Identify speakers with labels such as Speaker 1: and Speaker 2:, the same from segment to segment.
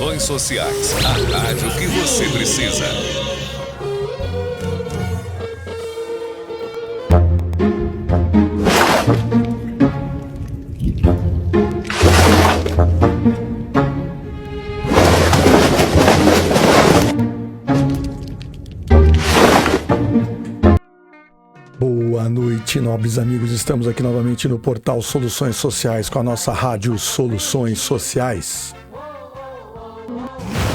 Speaker 1: Soluções Sociais, a rádio que você precisa.
Speaker 2: Boa noite, nobres amigos. Estamos aqui novamente no portal Soluções Sociais com a nossa rádio Soluções Sociais.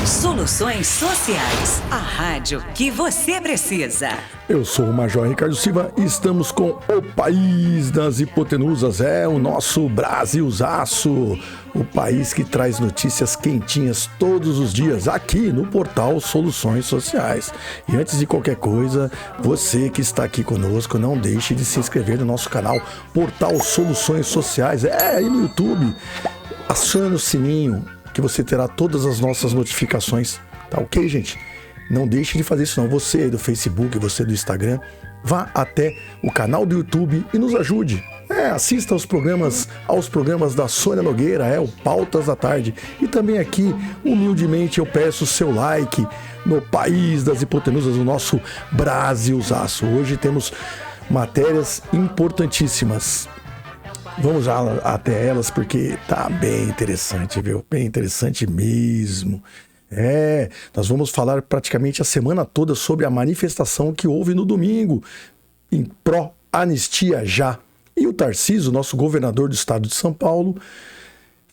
Speaker 3: Soluções Sociais, a rádio que você precisa.
Speaker 2: Eu sou o Major Ricardo Silva e estamos com o país das hipotenusas, o nosso Brasilzaço, o país que traz notícias quentinhas todos os dias aqui no portal Soluções Sociais. E antes de qualquer coisa, você que está aqui conosco, não deixe de se inscrever no nosso canal Portal Soluções Sociais, aí no YouTube, acione o sininho, que você terá todas as nossas notificações, tá ok, gente? Não deixe de fazer isso não, você do Facebook, você do Instagram, vá até o canal do YouTube e nos ajude. Assista aos programas da Sônia Nogueira, o Pautas da Tarde. E também aqui, humildemente, eu peço o seu like no país das hipotenusas, no nosso Brasilzaço. Hoje temos matérias importantíssimas. Vamos já até elas porque tá bem interessante, viu? Bem interessante mesmo. Nós vamos falar praticamente a semana toda sobre a manifestação que houve no domingo em pró-anistia já. E o Tarcísio, nosso governador do estado de São Paulo,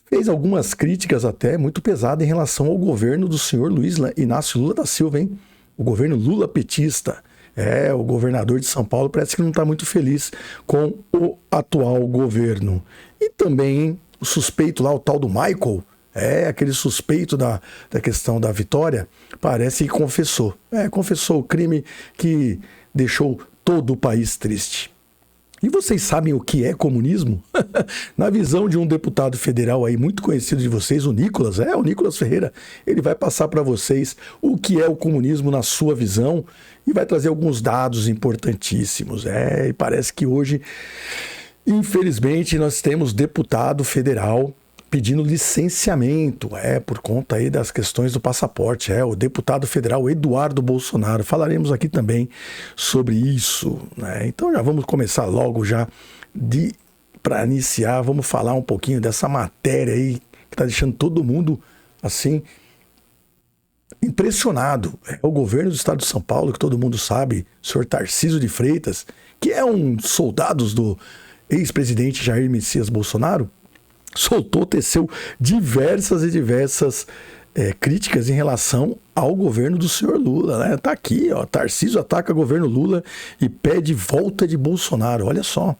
Speaker 2: fez algumas críticas até muito pesadas em relação ao governo do senhor Luiz Inácio Lula da Silva, hein? O governo Lula petista. O governador de São Paulo parece que não está muito feliz com o atual governo. E também o suspeito lá, o tal do Michael, aquele suspeito da questão da Vitória, parece que confessou. Confessou o crime que deixou todo o país triste. E vocês sabem o que é comunismo? Na visão de um deputado federal aí muito conhecido de vocês, o Nicolas Ferreira, ele vai passar para vocês o que é o comunismo na sua visão e vai trazer alguns dados importantíssimos. E parece que hoje, infelizmente, nós temos deputado federal pedindo licenciamento, por conta aí das questões do passaporte, o deputado federal Eduardo Bolsonaro. Falaremos aqui também sobre isso, né? Então já vamos começar logo já para iniciar, vamos falar um pouquinho dessa matéria aí que está deixando todo mundo assim impressionado. O governo do estado de São Paulo, que todo mundo sabe, o senhor Tarcísio de Freitas, que é um soldado do ex-presidente Jair Messias Bolsonaro, teceu diversas críticas em relação ao governo do senhor Lula, né? Tá aqui, Tarcísio ataca o governo Lula e pede volta de Bolsonaro, olha só.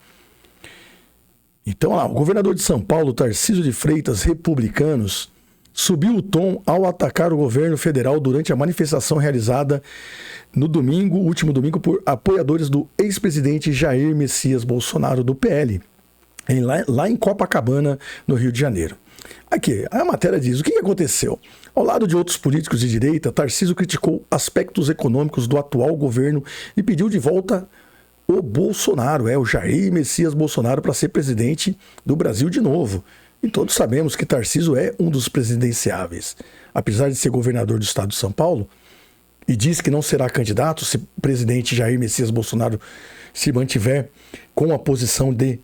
Speaker 2: Então, o governador de São Paulo, Tarcísio de Freitas, republicanos, subiu o tom ao atacar o governo federal durante a manifestação realizada no último domingo, por apoiadores do ex-presidente Jair Messias Bolsonaro, do PL. Lá em Copacabana, no Rio de Janeiro. Aqui, a matéria diz: o que aconteceu? Ao lado de outros políticos de direita, Tarcísio criticou aspectos econômicos do atual governo e pediu de volta o Bolsonaro, o Jair Messias Bolsonaro, para ser presidente do Brasil de novo. E todos sabemos que Tarcísio é um dos presidenciáveis. Apesar de ser governador do estado de São Paulo, e diz que não será candidato se o presidente Jair Messias Bolsonaro se mantiver com a posição de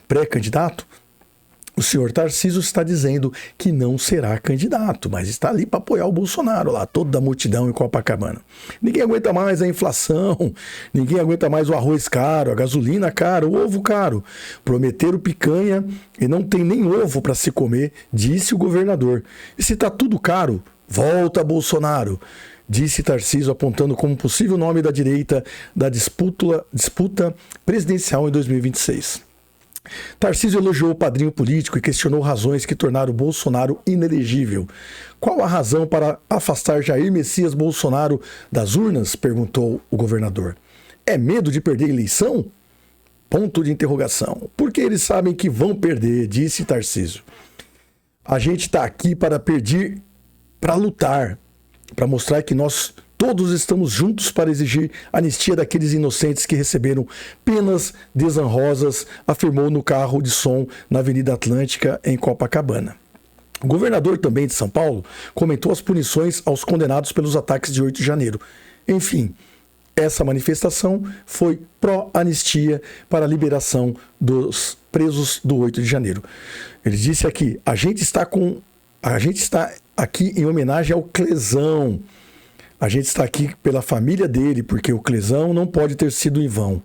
Speaker 2: pré-candidato, o senhor Tarcísio está dizendo que não será candidato, mas está ali para apoiar o Bolsonaro, lá, toda a multidão em Copacabana. Ninguém aguenta mais a inflação, ninguém aguenta mais o arroz caro, a gasolina cara, o ovo caro. Prometeram picanha e não tem nem ovo para se comer, disse o governador. E se está tudo caro, volta Bolsonaro, disse Tarcísio, apontando como possível nome da direita da disputa presidencial em 2026. Tarcísio elogiou o padrinho político e questionou razões que tornaram Bolsonaro inelegível. Qual a razão para afastar Jair Messias Bolsonaro das urnas? Perguntou o governador. É medo de perder a eleição? Ponto de interrogação. Porque eles sabem que vão perder, disse Tarcísio. A gente está aqui para lutar, para mostrar que nós todos estamos juntos para exigir anistia daqueles inocentes que receberam penas desonrosas, afirmou no carro de som na Avenida Atlântica, em Copacabana. O governador também de São Paulo comentou as punições aos condenados pelos ataques de 8 de janeiro. Enfim, essa manifestação foi pró-anistia para a liberação dos presos do 8 de janeiro. Ele disse aqui, a gente está aqui em homenagem ao Clesão. A gente está aqui pela família dele, porque o Clesão não pode ter sido em vão.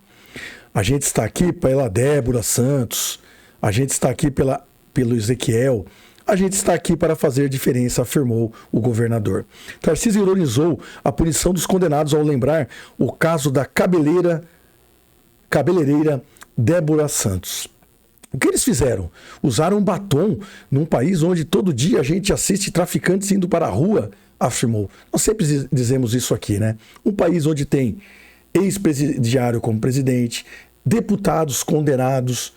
Speaker 2: A gente está aqui pela Débora Santos. A gente está aqui pelo Ezequiel. A gente está aqui para fazer diferença, afirmou o governador. Tarcísio ironizou a punição dos condenados ao lembrar o caso da cabeleireira Débora Santos. O que eles fizeram? Usaram batom num país onde todo dia a gente assiste traficantes indo para a rua, afirmou. Nós sempre dizemos isso aqui, né? Um país onde tem ex-presidiário como presidente, deputados condenados.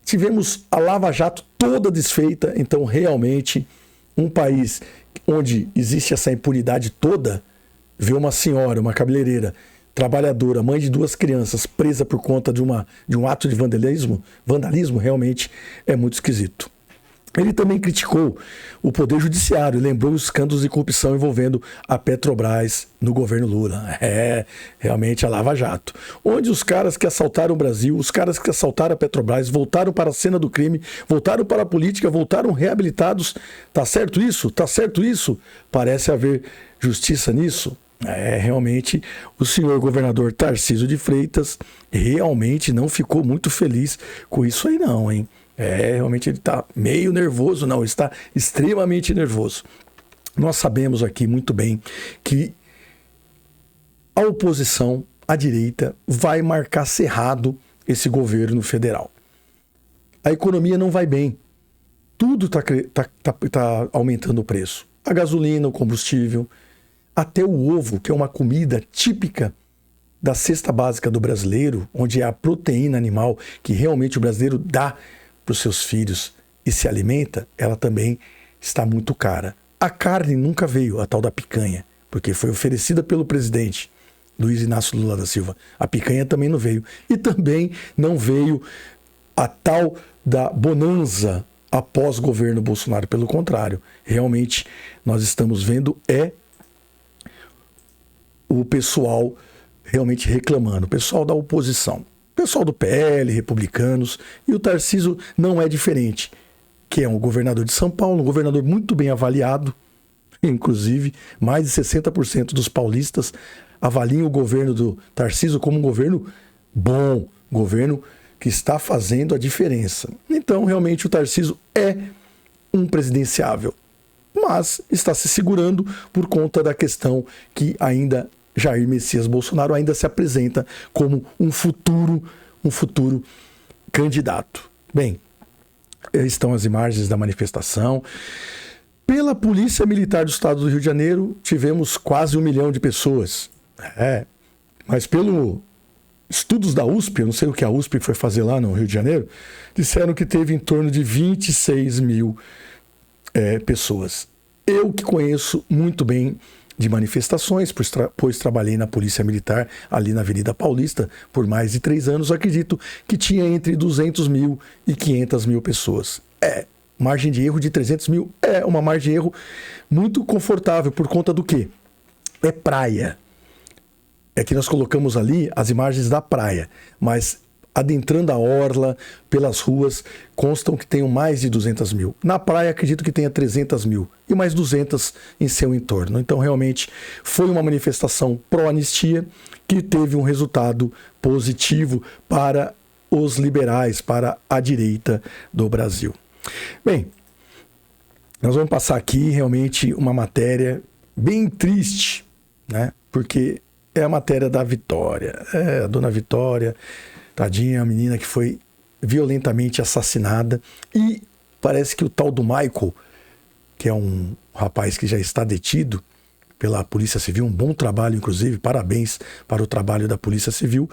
Speaker 2: Tivemos a Lava Jato toda desfeita, então realmente um país onde existe essa impunidade toda, ver uma senhora, uma cabeleireira, trabalhadora, mãe de 2 crianças, presa por conta de um ato de vandalismo realmente é muito esquisito. Ele também criticou o Poder Judiciário e lembrou os escândalos de corrupção envolvendo a Petrobras no governo Lula. Realmente a Lava Jato. Onde os caras que assaltaram o Brasil, os caras que assaltaram a Petrobras, voltaram para a cena do crime, voltaram para a política, voltaram reabilitados. Tá certo isso? Tá certo isso? Parece haver justiça nisso? Realmente o senhor governador Tarcísio de Freitas realmente não ficou muito feliz com isso aí não, hein? Realmente ele está meio nervoso, não, está extremamente nervoso. Nós sabemos aqui muito bem que a oposição, a direita, vai marcar cerrado esse governo federal. A economia não vai bem. Tudo está aumentando o preço. A gasolina, o combustível, até o ovo, que é uma comida típica da cesta básica do brasileiro, onde é a proteína animal que realmente o brasileiro dá para os seus filhos e se alimenta, ela também está muito cara. A carne nunca veio, a tal da picanha, porque foi oferecida pelo presidente Luiz Inácio Lula da Silva. A picanha também não veio. E também não veio a tal da bonança após governo Bolsonaro. Pelo contrário, realmente nós estamos vendo o pessoal realmente reclamando, o pessoal da oposição. Pessoal do PL, republicanos, e o Tarcísio não é diferente, que é um governador de São Paulo, um governador muito bem avaliado, inclusive mais de 60% dos paulistas avaliam o governo do Tarcísio como um governo bom, governo que está fazendo a diferença. Então, realmente, o Tarcísio é um presidenciável, mas está se segurando por conta da questão que ainda Jair Messias Bolsonaro ainda se apresenta como um futuro candidato. Bem, estão as imagens da manifestação. Pela Polícia Militar do Estado do Rio de Janeiro, tivemos quase 1 milhão de pessoas. Mas pelo estudos da USP, eu não sei o que a USP foi fazer lá no Rio de Janeiro, disseram que teve em torno de 26 mil pessoas. Eu que conheço muito bem de manifestações, pois trabalhei na Polícia Militar ali na Avenida Paulista por mais de 3 anos, acredito que tinha entre 200 mil e 500 mil pessoas. Margem de erro de 300 mil é uma margem de erro muito confortável, por conta do quê? É praia. É que nós colocamos ali as imagens da praia, mas adentrando a orla, pelas ruas, constam que tenham mais de 200 mil. Na praia, acredito que tenha 300 mil e mais 200 em seu entorno. Então, realmente, foi uma manifestação pró-anistia que teve um resultado positivo para os liberais, para a direita do Brasil. Bem, nós vamos passar aqui realmente uma matéria bem triste, né? Porque é a matéria da Vitória. A dona Vitória, tadinha, a menina que foi violentamente assassinada. E parece que o tal do Michael, que é um rapaz que já está detido pela Polícia Civil, um bom trabalho, inclusive, parabéns para o trabalho da Polícia Civil.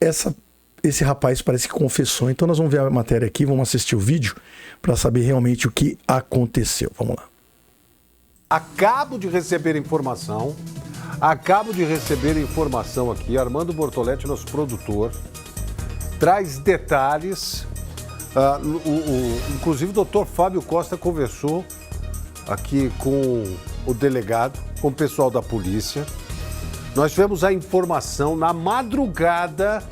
Speaker 2: Esse rapaz parece que confessou. Então nós vamos ver a matéria aqui, vamos assistir o vídeo para saber realmente o que aconteceu. Vamos lá.
Speaker 4: Acabo de receber informação aqui, Armando Bortoletti, nosso produtor, traz detalhes Inclusive, o doutor Fábio Costa conversou aqui com o delegado, com o pessoal da polícia. Nós tivemos a informação na madrugada,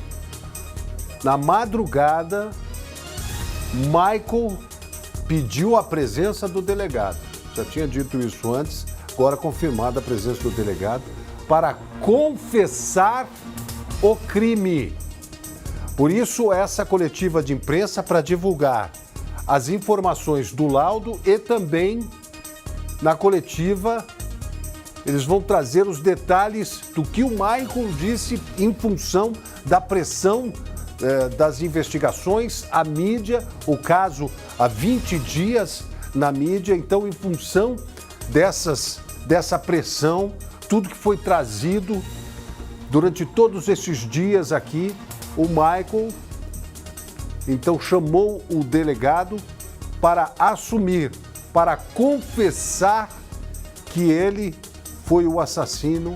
Speaker 4: Michael pediu a presença do delegado. Já tinha dito isso antes, agora confirmada a presença do delegado para confessar o crime. Por isso, essa coletiva de imprensa para divulgar as informações do laudo e também na coletiva eles vão trazer os detalhes do que o Michael disse em função da pressão das investigações, a mídia, o caso há 20 dias na mídia. Então, em função dessa pressão, tudo que foi trazido durante todos esses dias aqui, o Michael, então, chamou o delegado para assumir, para confessar que ele foi o assassino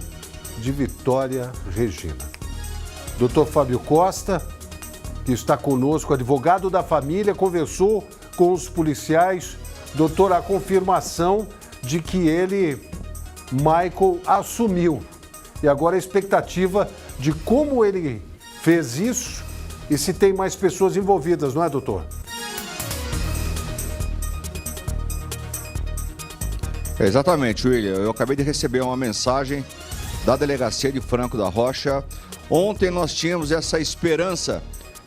Speaker 4: de Vitória Regina. Dr. Fábio Costa, que está conosco, advogado da família, conversou com os policiais. Doutor, a confirmação de que Michael, assumiu. E agora a expectativa de como ele fez isso e se tem mais pessoas envolvidas, não é, doutor?
Speaker 5: Exatamente, William. Eu acabei de receber uma mensagem da Delegacia de Franco da Rocha. Ontem nós tínhamos essa esperança,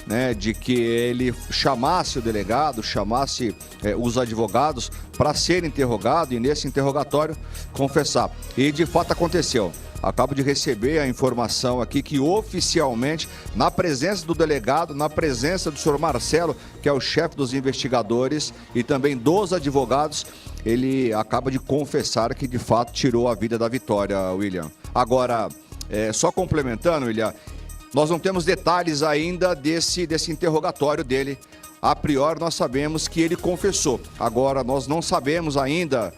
Speaker 5: né, de que ele chamasse o delegado, chamasse os advogados para ser interrogado e nesse interrogatório confessar. E de fato aconteceu. Acabo de receber a informação aqui que oficialmente, na presença do delegado, na presença do senhor Marcelo, que é o chefe dos investigadores e também dos advogados, ele acaba de confessar que de fato tirou a vida da Vitória, William. Agora, só complementando, William, nós não temos detalhes ainda desse interrogatório dele. A priori nós sabemos que ele confessou. Agora nós não sabemos ainda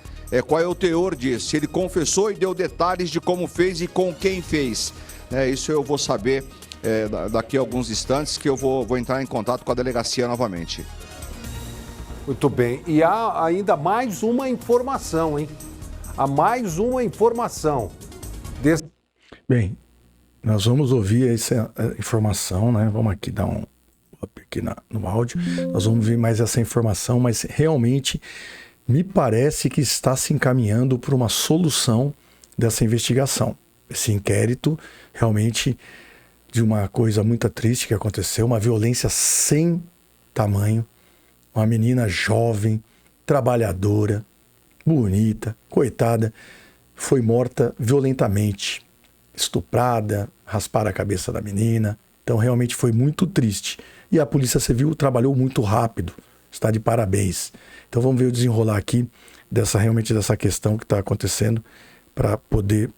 Speaker 5: qual é o teor disso. Se ele confessou e deu detalhes de como fez e com quem fez. Isso eu vou saber daqui a alguns instantes, que eu vou entrar em contato com a delegacia novamente.
Speaker 4: Muito bem. E há ainda mais uma informação, hein? Há mais uma informação.
Speaker 2: Bem, nós vamos ouvir essa informação, né? Vamos aqui dar um up aqui no áudio. Nós vamos ver mais essa informação, mas realmente me parece que está se encaminhando para uma solução dessa investigação. Esse inquérito realmente de uma coisa muito triste que aconteceu, uma violência sem tamanho, uma menina jovem, trabalhadora, bonita, coitada, foi morta violentamente, estuprada, rasparam a cabeça da menina. Então realmente foi muito triste. E a Polícia Civil trabalhou muito rápido, está de parabéns. Então vamos ver o desenrolar aqui dessa questão que está acontecendo para poder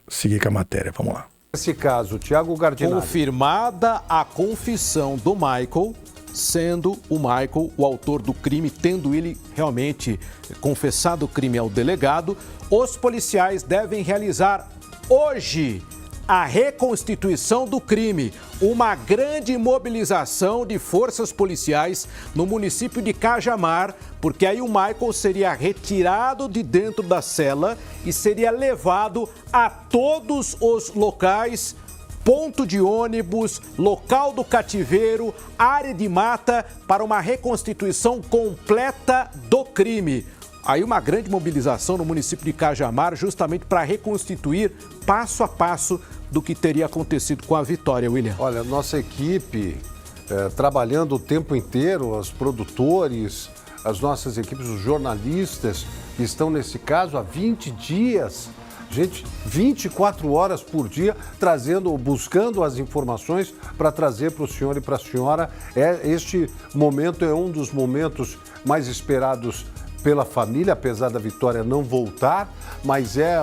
Speaker 2: seguir com a matéria. Vamos lá.
Speaker 4: Nesse caso, Thiago Gardinari.
Speaker 6: Confirmada a confissão do Michael, sendo o Michael o autor do crime, tendo ele realmente confessado o crime ao delegado, os policiais devem realizar hoje a reconstituição do crime, uma grande mobilização de forças policiais no município de Cajamar, porque aí o Michael seria retirado de dentro da cela e seria levado a todos os locais, ponto de ônibus, local do cativeiro, área de mata, para uma reconstituição completa do crime. Aí uma grande mobilização no município de Cajamar, justamente para reconstituir passo a passo do que teria acontecido com a Vitória, William.
Speaker 4: Olha, nossa equipe trabalhando o tempo inteiro, os produtores, as nossas equipes, os jornalistas que estão nesse caso há 20 dias, gente, 24 horas por dia, buscando as informações para trazer para o senhor e para a senhora. Este momento é um dos momentos mais esperados pela família, apesar da Vitória não voltar, mas é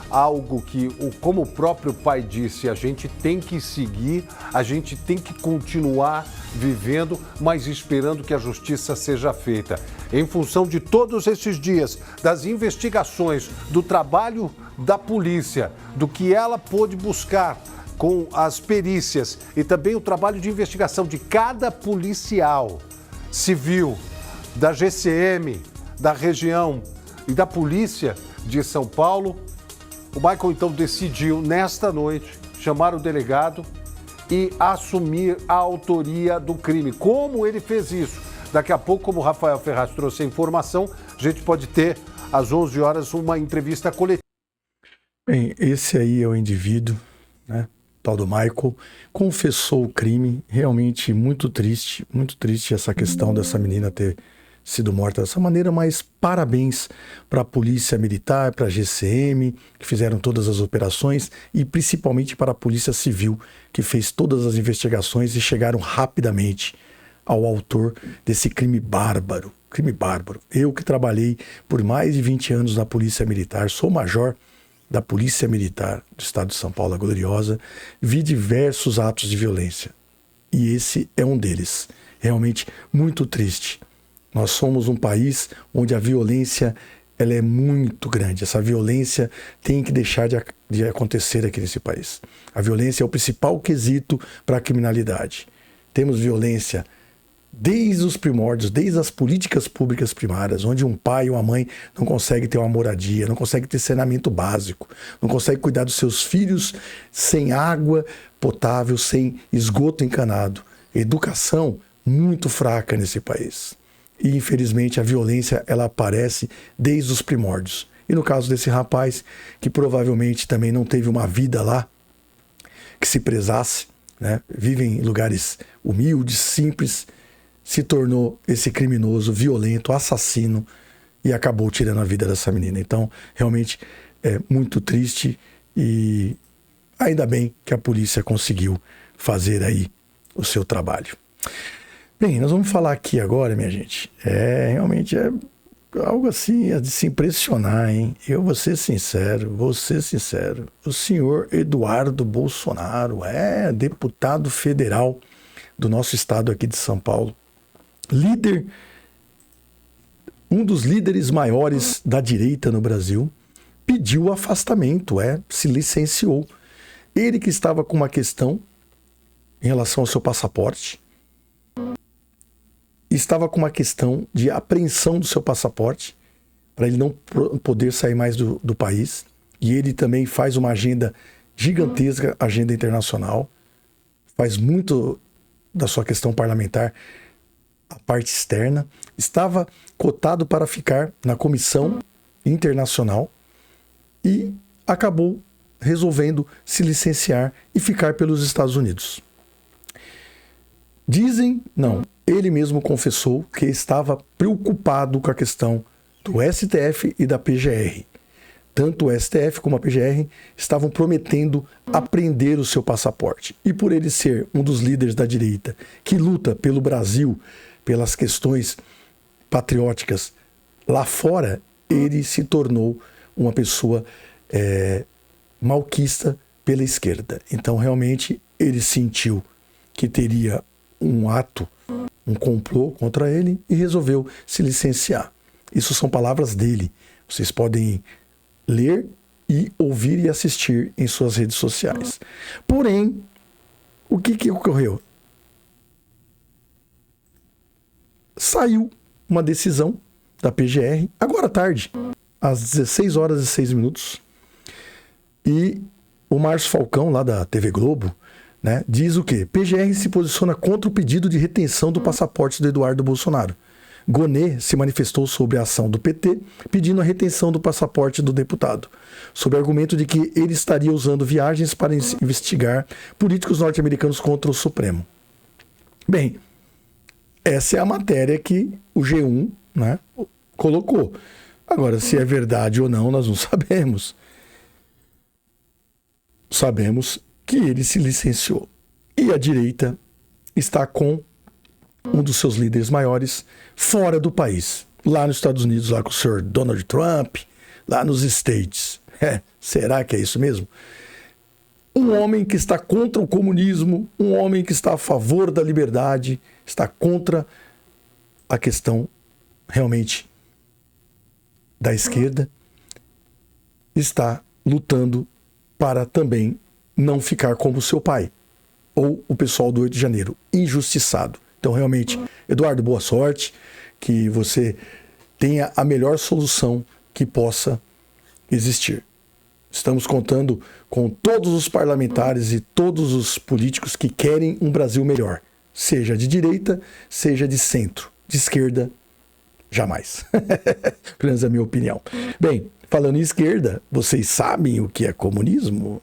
Speaker 4: algo que, como o próprio pai disse, a gente tem que seguir, a gente tem que continuar vivendo, mas esperando que a justiça seja feita. Em função de todos esses dias, das investigações, do trabalho da polícia, do que ela pôde buscar com as perícias e também o trabalho de investigação de cada policial, Civil, da GCM, da região e da Polícia de São Paulo. O Michael, então, decidiu, nesta noite, chamar o delegado e assumir a autoria do crime. Como ele fez isso? Daqui a pouco, como o Rafael Ferraz trouxe a informação, a gente pode ter, às 11 horas, uma entrevista coletiva.
Speaker 2: Bem, esse aí é o indivíduo, né? Tal do Michael, confessou o crime. Realmente muito triste essa questão dessa menina ter sido morta dessa maneira, mas parabéns para a Polícia Militar, para a GCM, que fizeram todas as operações, e principalmente para a Polícia Civil, que fez todas as investigações e chegaram rapidamente ao autor desse crime bárbaro. Crime bárbaro. Eu que trabalhei por mais de 20 anos na Polícia Militar, sou major da Polícia Militar do Estado de São Paulo, a gloriosa, vi diversos atos de violência. E esse é um deles. Realmente muito triste. Nós somos um país onde a violência ela é muito grande. Essa violência tem que deixar de acontecer aqui nesse país. A violência é o principal quesito para a criminalidade. Temos violência desde os primórdios, desde as políticas públicas primárias, onde um pai ou uma mãe não consegue ter uma moradia, não consegue ter saneamento básico, não consegue cuidar dos seus filhos sem água potável, sem esgoto encanado. Educação muito fraca nesse país. E, infelizmente, a violência ela aparece desde os primórdios. E no caso desse rapaz, que provavelmente também não teve uma vida lá que se prezasse, né? Vive em lugares humildes, simples, se tornou esse criminoso, violento, assassino e acabou tirando a vida dessa menina. Então, realmente é muito triste e ainda bem que a polícia conseguiu fazer aí o seu trabalho. Bem, nós vamos falar aqui agora, minha gente. Realmente é algo assim de se impressionar, hein? Eu vou ser sincero. O senhor Eduardo Bolsonaro é deputado federal do nosso estado aqui de São Paulo. Líder, um dos líderes maiores da direita no Brasil, pediu o afastamento, se licenciou. Ele que estava com uma questão em relação ao seu passaporte, estava com uma questão de apreensão do seu passaporte, para ele não poder sair mais do país. E ele também faz uma agenda gigantesca, agenda internacional, faz muito da sua questão parlamentar, a parte externa. Estava cotado para ficar na comissão internacional e acabou resolvendo se licenciar e ficar pelos Estados Unidos. Dizem, não, ele mesmo confessou que estava preocupado com a questão do STF e da PGR. Tanto o STF como a PGR estavam prometendo apreender o seu passaporte. E por ele ser um dos líderes da direita que luta pelo Brasil, pelas questões patrióticas lá fora, ele se tornou uma pessoa malquista pela esquerda. Então, realmente, ele sentiu que teria um ato, um complô contra ele e resolveu se licenciar. Isso são palavras dele. Vocês podem ler e ouvir e assistir em suas redes sociais. Porém, o que ocorreu? Saiu uma decisão da PGR, agora à tarde, às 16 horas e 6 minutos, e o Márcio Falcão, lá da TV Globo, né, diz o quê? PGR se posiciona contra o pedido de retenção do passaporte do Eduardo Bolsonaro. Gonê se manifestou sobre a ação do PT, pedindo a retenção do passaporte do deputado, sob o argumento de que ele estaria usando viagens para investigar políticos norte-americanos contra o Supremo. Bem, essa é a matéria que o G1, né, colocou. Agora, se é verdade ou não, nós não sabemos. Sabemos que ele se licenciou. E a direita está com um dos seus líderes maiores fora do país. Lá nos Estados Unidos, lá com o senhor Donald Trump, lá nos States. Será que é isso mesmo? Um homem que está contra o comunismo, um homem que está a favor da liberdade, está contra a questão realmente da esquerda, está lutando para também não ficar como seu pai, ou o pessoal do 8 de janeiro, injustiçado. Então, realmente, Eduardo, boa sorte, que você tenha a melhor solução que possa existir. Estamos contando com todos os parlamentares e todos os políticos que querem um Brasil melhor, seja de direita, seja de centro, de esquerda, jamais. Pelo menos é a minha opinião. Bem, falando em esquerda, vocês sabem o que é comunismo?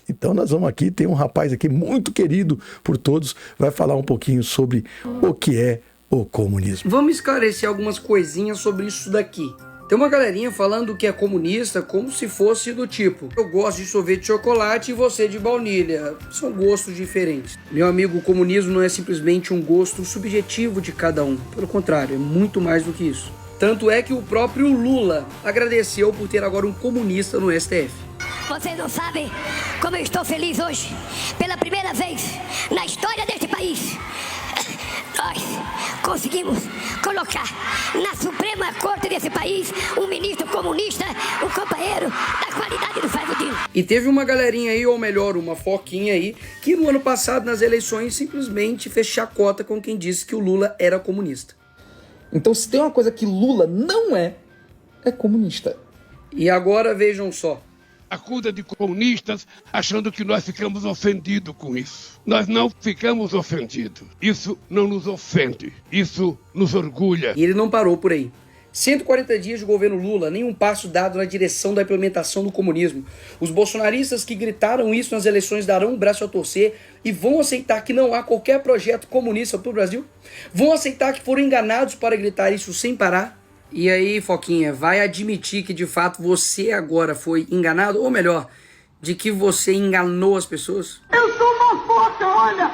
Speaker 2: Então nós vamos aqui, tem um rapaz aqui muito querido por todos, vai falar um pouquinho sobre o que é o comunismo.
Speaker 7: Vamos esclarecer algumas coisinhas sobre isso daqui. Tem uma galerinha falando que é comunista como se fosse do tipo: eu gosto de sorvete de chocolate e você de baunilha. São gostos diferentes. Meu amigo, o comunismo não é simplesmente um gosto subjetivo de cada um. Pelo contrário, é muito mais do que isso. Tanto é que o próprio Lula agradeceu por ter agora um comunista no STF.
Speaker 8: Vocês não sabem como eu estou feliz hoje. Pela primeira vez na história deste país, nós conseguimos colocar na Suprema Corte desse país um ministro comunista, um companheiro da qualidade do Flávio Dino.
Speaker 7: E teve uma galerinha aí, ou melhor, uma foquinha aí, que no ano passado, nas eleições, simplesmente fez chacota com quem disse que o Lula era comunista.
Speaker 9: Então, se tem uma coisa que Lula não é comunista.
Speaker 7: E agora vejam só.
Speaker 10: Acusa de comunistas, achando que nós ficamos ofendidos com isso. Nós não ficamos ofendidos. Isso não nos ofende. Isso nos orgulha.
Speaker 7: E ele não parou por aí. 140 dias de governo Lula, nenhum passo dado na direção da implementação do comunismo. Os bolsonaristas que gritaram isso nas eleições darão um braço a torcer e vão aceitar que não há qualquer projeto comunista para o Brasil? Vão aceitar que foram enganados para gritar isso sem parar? E aí, Foquinha, vai admitir que de fato você agora foi enganado? Ou melhor, de que você enganou as pessoas?
Speaker 11: Eu sou uma foca, olha!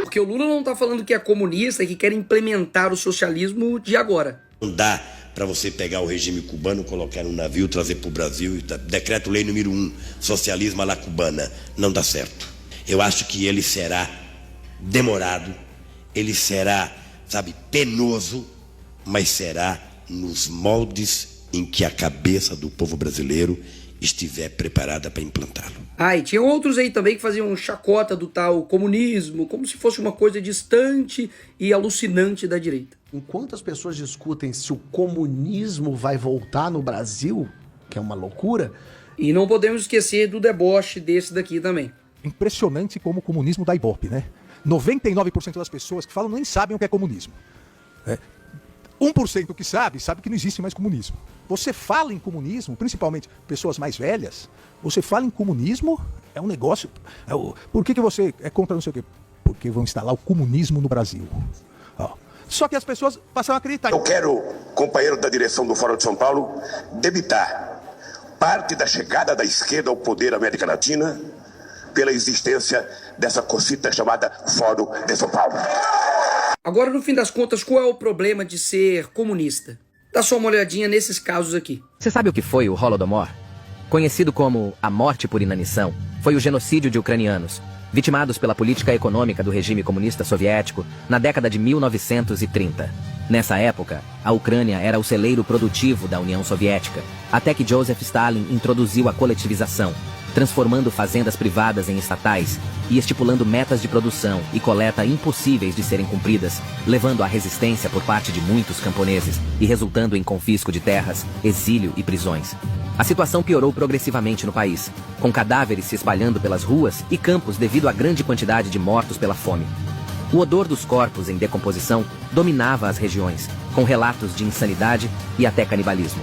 Speaker 7: Porque o Lula não tá falando que é comunista e que quer implementar o socialismo de agora.
Speaker 12: Não dá para você pegar o regime cubano, colocar num navio, trazer para o Brasil, decreto-lei número 1, socialismo à la cubana. Não dá certo. Eu acho que ele será demorado, ele será, penoso, mas será nos moldes em que a cabeça do povo brasileiro estiver preparada para implantá-lo.
Speaker 7: E tinha outros aí também que faziam chacota do tal comunismo, como se fosse uma coisa distante e alucinante da direita.
Speaker 13: Enquanto as pessoas discutem se o comunismo vai voltar no Brasil, que é uma loucura...
Speaker 7: E não podemos esquecer do deboche desse daqui também.
Speaker 14: Impressionante como o comunismo dá ibope, né? 99% das pessoas que falam nem sabem o que é comunismo. 1% que sabe que não existe mais comunismo. Você fala em comunismo, principalmente pessoas mais velhas, você fala em comunismo, é um negócio... Por que você é contra não sei o quê? Porque vão instalar o comunismo no Brasil. Só que as pessoas passam a acreditar.
Speaker 15: Eu quero, companheiro da direção do Fórum de São Paulo, debitar parte da chegada da esquerda ao poder da América Latina pela existência dessa cosita chamada Fórum de São Paulo.
Speaker 7: Agora, no fim das contas, qual é o problema de ser comunista? Dá só uma olhadinha nesses casos aqui.
Speaker 16: Você sabe o que foi o Holodomor? Conhecido como a morte por inanição, foi o genocídio de ucranianos, vitimados pela política econômica do regime comunista soviético na década de 1930. Nessa época, a Ucrânia era o celeiro produtivo da União Soviética, até que Joseph Stalin introduziu a coletivização, transformando fazendas privadas em estatais e estipulando metas de produção e coleta impossíveis de serem cumpridas, levando à resistência por parte de muitos camponeses e resultando em confisco de terras, exílio e prisões. A situação piorou progressivamente no país, com cadáveres se espalhando pelas ruas e campos devido à grande quantidade de mortos pela fome. O odor dos corpos em decomposição dominava as regiões, com relatos de insanidade e até canibalismo.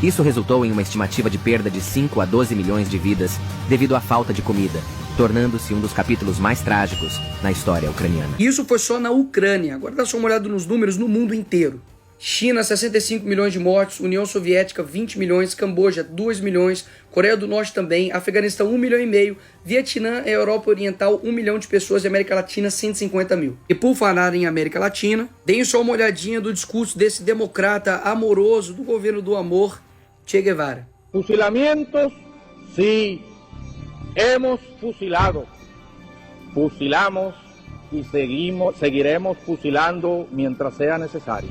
Speaker 16: Isso resultou em uma estimativa de perda de 5 a 12 milhões de vidas devido à falta de comida, tornando-se um dos capítulos mais trágicos na história ucraniana.
Speaker 7: Isso foi só na Ucrânia. Agora dá só uma olhada nos números no mundo inteiro. China, 65 milhões de mortes, União Soviética, 20 milhões, Camboja, 2 milhões, Coreia do Norte também, Afeganistão, 1,5 milhão, Vietnã e Europa Oriental, 1 milhão de pessoas e América Latina, 150 mil. E por falar em América Latina, deem só uma olhadinha do discurso desse democrata amoroso do governo do amor, Che Guevara.
Speaker 17: Fusilamientos, sí, hemos fusilado, fusilamos y seguiremos fusilando mientras sea necesario.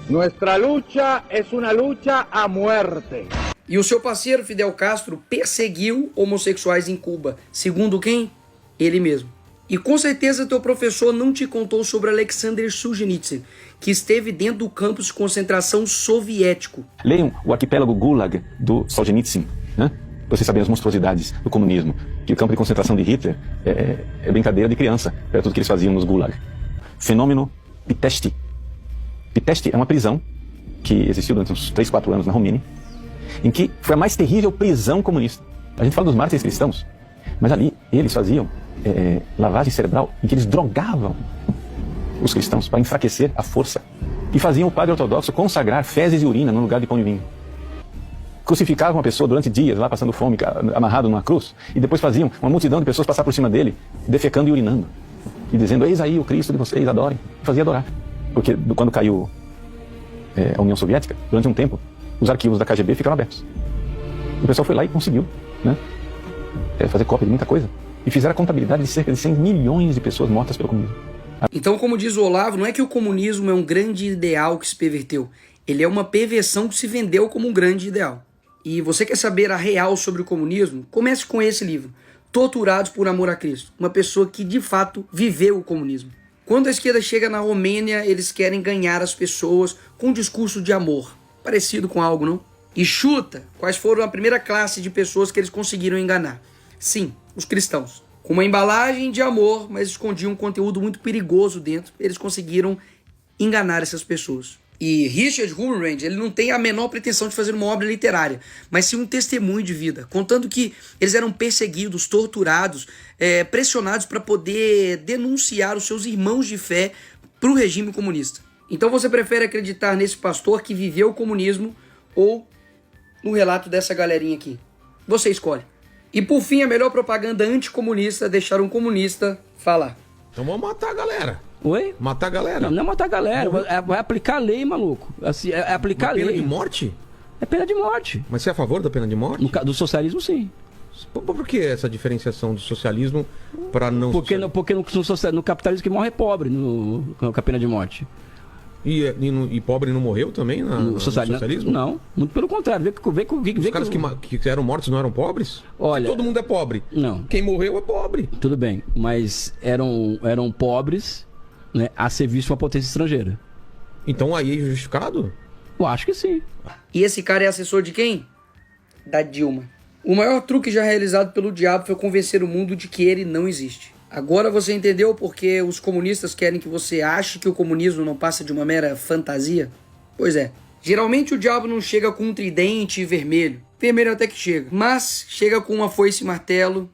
Speaker 17: Nuestra lucha es una lucha a muerte.
Speaker 7: E o seu parceiro Fidel Castro perseguiu homossexuais em Cuba. Segundo quem? Ele mesmo. E com certeza teu professor não te contou sobre Alexander Solzhenitsyn, que esteve dentro do campo de concentração soviético.
Speaker 18: Leiam o arquipélago Gulag do Solzhenitsyn, né? Vocês sabem as monstruosidades do comunismo, que o campo de concentração de Hitler é brincadeira de criança, era tudo que eles faziam nos Gulag. Fenômeno Pitești. Pitești é uma prisão que existiu durante uns 3, 4 anos na Romênia, em que foi a mais terrível prisão comunista. A gente fala dos mártires cristãos, mas ali eles faziam lavagem cerebral, em que eles drogavam os cristãos para enfraquecer a força e faziam o padre ortodoxo consagrar fezes e urina no lugar de pão e vinho. Crucificavam uma pessoa durante dias lá passando fome, amarrado numa cruz, e depois faziam uma multidão de pessoas passar por cima dele, defecando e urinando, e dizendo: eis aí o Cristo de vocês, adorem. E fazia adorar. Porque quando caiu a União Soviética, durante um tempo, os arquivos da KGB ficaram abertos. O pessoal foi lá e conseguiu, né, fazer cópia de muita coisa. E fizeram a contabilidade de cerca de 100 milhões de pessoas mortas pelo comunismo.
Speaker 7: Então, como diz o Olavo, não é que o comunismo é um grande ideal que se perverteu. Ele é uma perversão que se vendeu como um grande ideal. E você quer saber a real sobre o comunismo? Comece com esse livro, Torturados por Amor a Cristo. Uma pessoa que, de fato, viveu o comunismo. Quando a esquerda chega na Romênia, eles querem ganhar as pessoas com um discurso de amor. Parecido com algo, não? E chuta quais foram a primeira classe de pessoas que eles conseguiram enganar. Sim, os cristãos. Com uma embalagem de amor, mas escondiam um conteúdo muito perigoso dentro, eles conseguiram enganar essas pessoas. E Richard Wurmbrand, ele não tem a menor pretensão de fazer uma obra literária, mas sim um testemunho de vida, contando que eles eram perseguidos, torturados, pressionados para poder denunciar os seus irmãos de fé para o regime comunista. Então você prefere acreditar nesse pastor que viveu o comunismo ou no relato dessa galerinha aqui? Você escolhe. E por fim, a melhor propaganda anticomunista é deixar um comunista falar.
Speaker 19: Então vamos matar a galera.
Speaker 20: Oi?
Speaker 19: Matar a galera?
Speaker 20: Não é matar a galera, vai aplicar a lei, maluco. Assim, é aplicar a lei.
Speaker 19: Pena de morte?
Speaker 20: É pena de morte.
Speaker 19: Mas você é a favor da pena de morte?
Speaker 20: Do socialismo, sim.
Speaker 19: Por que essa diferenciação do socialismo para não...
Speaker 20: Porque no capitalismo que morre é pobre com a pena de morte.
Speaker 19: E pobre não morreu também no socialismo?
Speaker 20: Não, muito pelo contrário.
Speaker 19: Os caras que eram mortos não eram pobres?
Speaker 20: Olha,
Speaker 19: todo mundo é pobre.
Speaker 20: Não.
Speaker 19: Quem morreu é pobre.
Speaker 20: Tudo bem, mas eram pobres, né, a serviço de uma potência estrangeira.
Speaker 19: Então aí é justificado?
Speaker 20: Eu acho que sim.
Speaker 7: E esse cara é assessor de quem? Da Dilma. O maior truque já realizado pelo diabo foi convencer o mundo de que ele não existe. Agora você entendeu porque os comunistas querem que você ache que o comunismo não passa de uma mera fantasia? Pois é. Geralmente o diabo não chega com um tridente vermelho. Vermelho até que chega. Mas chega com uma foice e martelo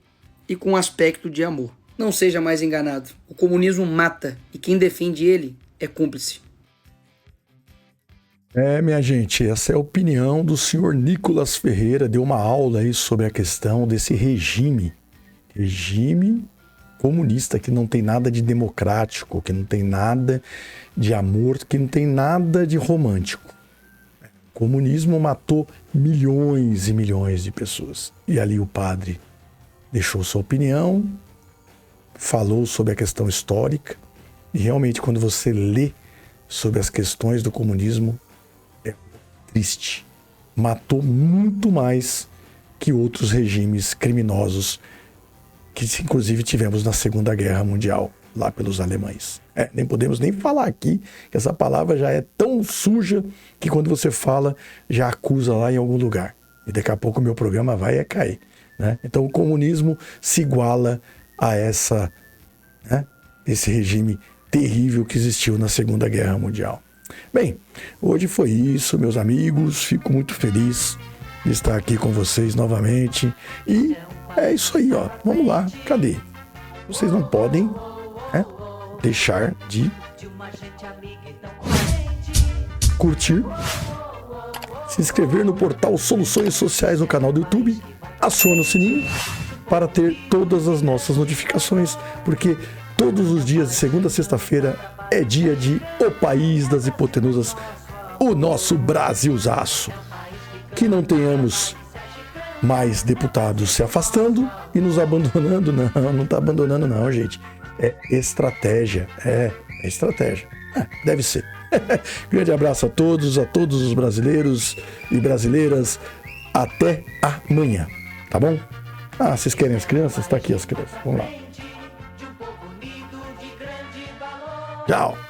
Speaker 7: e com um aspecto de amor. Não seja mais enganado. O comunismo mata e quem defende ele é cúmplice.
Speaker 2: Minha gente, essa é a opinião do senhor Nicolas Ferreira. Deu uma aula aí sobre a questão desse regime comunista, que não tem nada de democrático, que não tem nada de amor, que não tem nada de romântico. O comunismo matou milhões e milhões de pessoas. E ali o padre deixou sua opinião, falou sobre a questão histórica, e realmente quando você lê sobre as questões do comunismo, é triste. Matou muito mais que outros regimes criminosos que inclusive tivemos na Segunda Guerra Mundial, lá pelos alemães. Nem podemos nem falar aqui, que essa palavra já é tão suja que quando você fala, já acusa lá em algum lugar. E daqui a pouco o meu programa vai cair. Né? Então o comunismo se iguala a esse regime terrível que existiu na Segunda Guerra Mundial. Bem, hoje foi isso, meus amigos. Fico muito feliz de estar aqui com vocês novamente. E é isso aí, ó. Vamos lá. Cadê? Vocês não podem deixar de curtir, se inscrever no portal Soluções Sociais no canal do YouTube, aciona o sininho para ter todas as nossas notificações, porque todos os dias de segunda a sexta-feira é dia de O País das Hipotenusas, o nosso Brasilzaço. Que não tenhamos mais deputados se afastando e nos abandonando. Não está abandonando não, gente. É estratégia. É estratégia. Deve ser. Grande abraço a todos os brasileiros e brasileiras. Até amanhã. Tá bom? Vocês querem as crianças? Tá aqui as crianças. Vamos lá. Tchau.